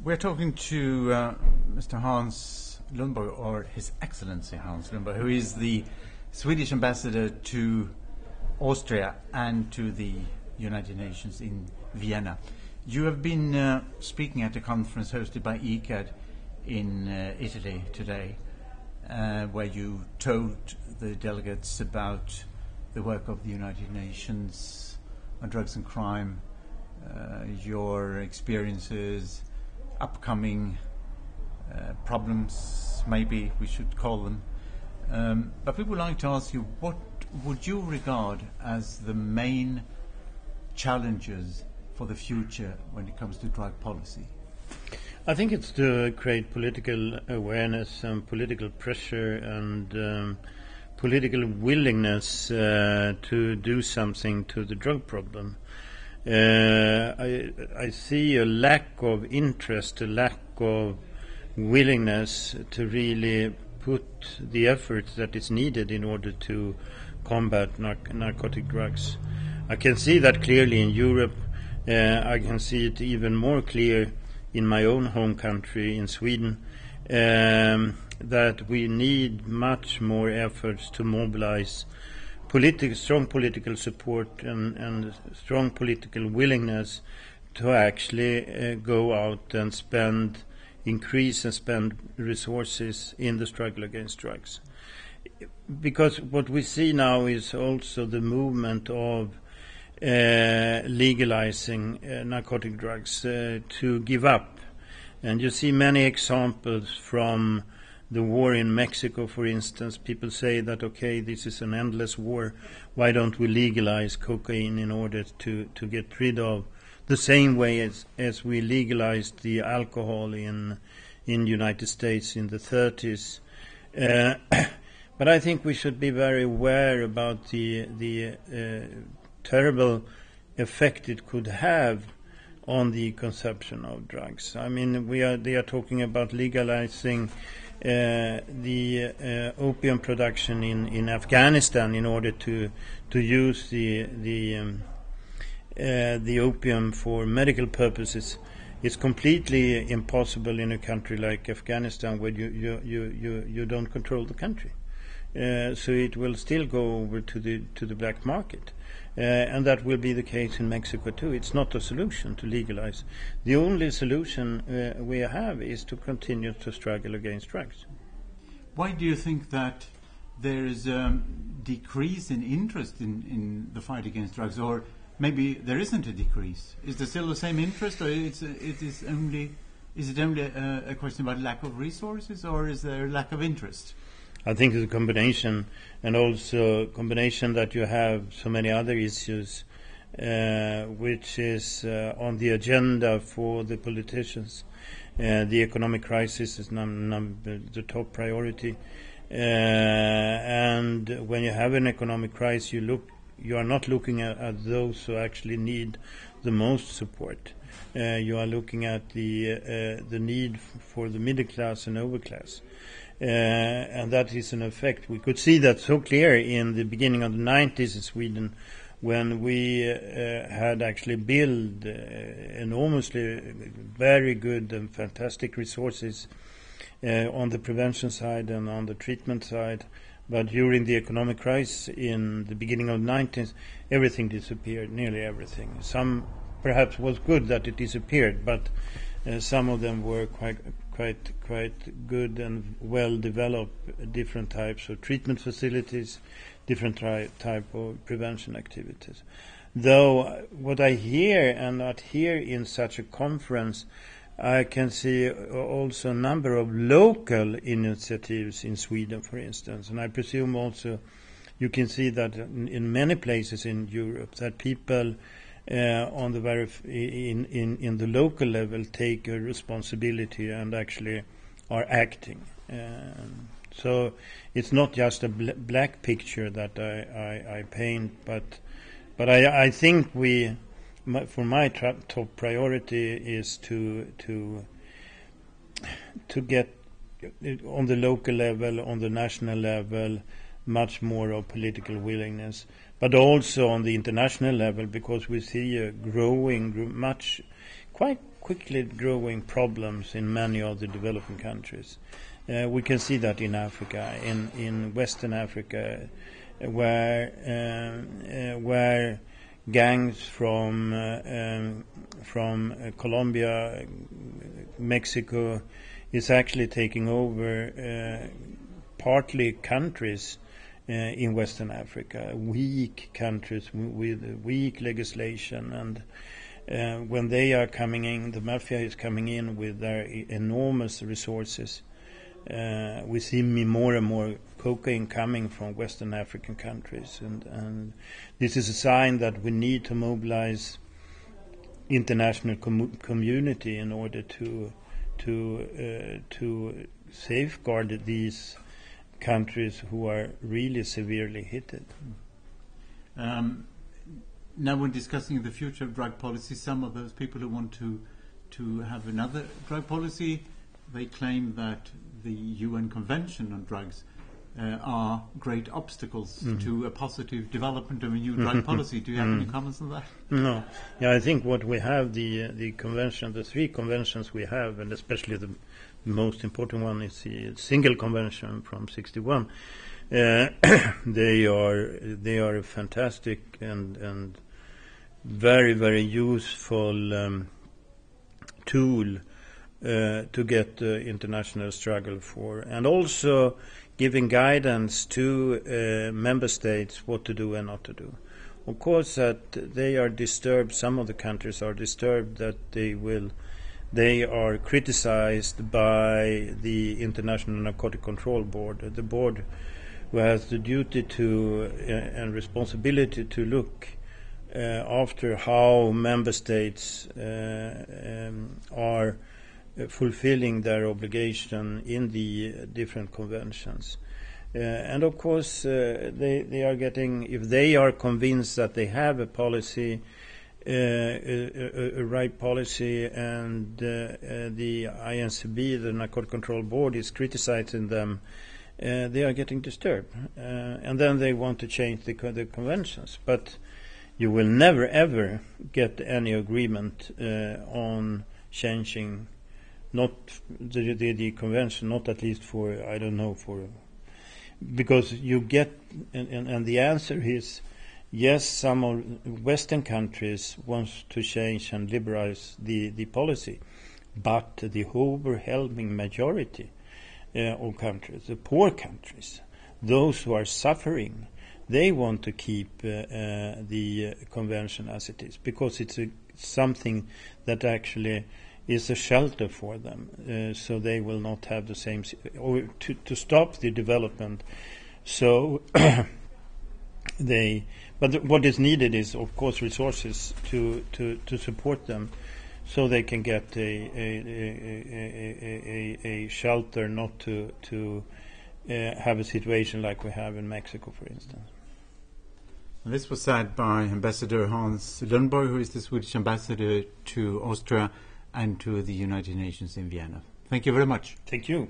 We're talking to Mr. Hans Lundborg, or His Excellency Hans Lundborg, who is the Swedish ambassador to Austria and to the United Nations in Vienna. You have been speaking at a conference hosted by ICAD in Italy today, where you told the delegates about the work of the United Nations on drugs and crime, your experiences, upcoming problems, maybe we should call them. But we would like to ask you, what would you regard as the main challenges for the future when it comes to drug policy? I think it's to create political awareness and political pressure and political willingness to do something to the drug problem. I see a lack of interest, a lack of willingness to really put the effort that is needed in order to combat narcotic drugs. I can see that clearly in Europe. I can see it even more clear in my own home country, in Sweden, that we need much more efforts to mobilize strong political support and strong political willingness to actually go out and increase and spend resources in the struggle against drugs. Because what we see now is also the movement of legalizing narcotic drugs to give up. And you see many examples from the war in Mexico, for instance. People say that, okay, this is an endless war. Why don't we legalize cocaine in order to get rid of, the same way as we legalized the alcohol in the United States in the 30s. But I think we should be very aware about the terrible effect it could have on the consumption of drugs. I mean, they are talking about legalizing the opium production in Afghanistan in order to use the opium for medical purposes. It's completely impossible in a country like Afghanistan where you don't control the country. So it will still go over to the black market. And that will be the case in Mexico too. It's not a solution to legalize. The only solution we have is to continue to struggle against drugs. Why do you think that there is a decrease in interest in the fight against drugs, or maybe there isn't a decrease? Is there still the same interest, or is it only a question about lack of resources, or is there a lack of interest? I think it's a combination, and also a combination that you have so many other issues which is on the agenda for the politicians. The economic crisis is the top priority, and when you have an economic crisis, you are not looking at those who actually need the most support. You are looking at the need for the middle class and overclass. And that is an effect. We could see that so clear in the beginning of the 90s in Sweden, when we had actually built enormously very good and fantastic resources on the prevention side and on the treatment side. But during the economic crisis in the beginning of the 90s, everything disappeared, nearly everything. Some perhaps was good that it disappeared, but some of them were quite good and well developed, different types of treatment facilities, different type of prevention activities. Though what I hear and not hear in such a conference, I can see also a number of local initiatives in Sweden, for instance, and I presume also you can see that in many places in Europe that people on the in the local level take a responsibility and actually are acting. So it's not just a black picture that I paint, but I think for my top priority is to get on the local level, on the national level, much more of political willingness, but also on the international level, because we see a growing, much quite quickly growing problems in many of the developing countries. We can see that in Africa, in Western Africa, where gangs from Colombia, Mexico, is actually taking over partly countries in Western Africa, weak countries with weak legislation, and when they are coming in, the mafia is coming in with their enormous resources. We see more and more cocaine coming from Western African countries, and this is a sign that we need to mobilize international community in order to safeguard these countries who are really severely hit. Now, when discussing the future of drug policy, some of those people who want to have another drug policy, they claim that the UN Convention on Drugs are great obstacles to a positive development of a new drug policy. Do you have any comments on that? No. Yeah, I think what we have, the convention, the three conventions we have, and especially the most important one is the single convention from '61. They are a fantastic and very, very useful tool to get the international struggle for, and also giving guidance to member states what to do and not to do. Of course, that they are disturbed. Some of the countries are disturbed that they are criticized by the International Narcotic Control Board, the board who has the duty to and responsibility to look after how member states are fulfilling their obligation in the different conventions. And of course, they are getting, if they are convinced that they have a policy, a right policy, and the INCB, the Narcotic Control Board, is criticizing them, they are getting disturbed. And then they want to change the conventions. But you will never ever get any agreement on changing not the convention, not at least for, I don't know, because you get, and the answer is yes, some of Western countries want to change and liberalize the policy, but the overwhelming majority of countries, the poor countries, those who are suffering, they want to keep the convention as it is, because it's something that actually is a shelter for them, so they will not have the same, or to stop the development. So but what is needed is, of course, resources to support them, so they can get a shelter, not to have a situation like we have in Mexico, for instance. And this was said by Ambassador Hans Lundborg, who is the Swedish ambassador to Austria and to the United Nations in Vienna. Thank you very much. Thank you.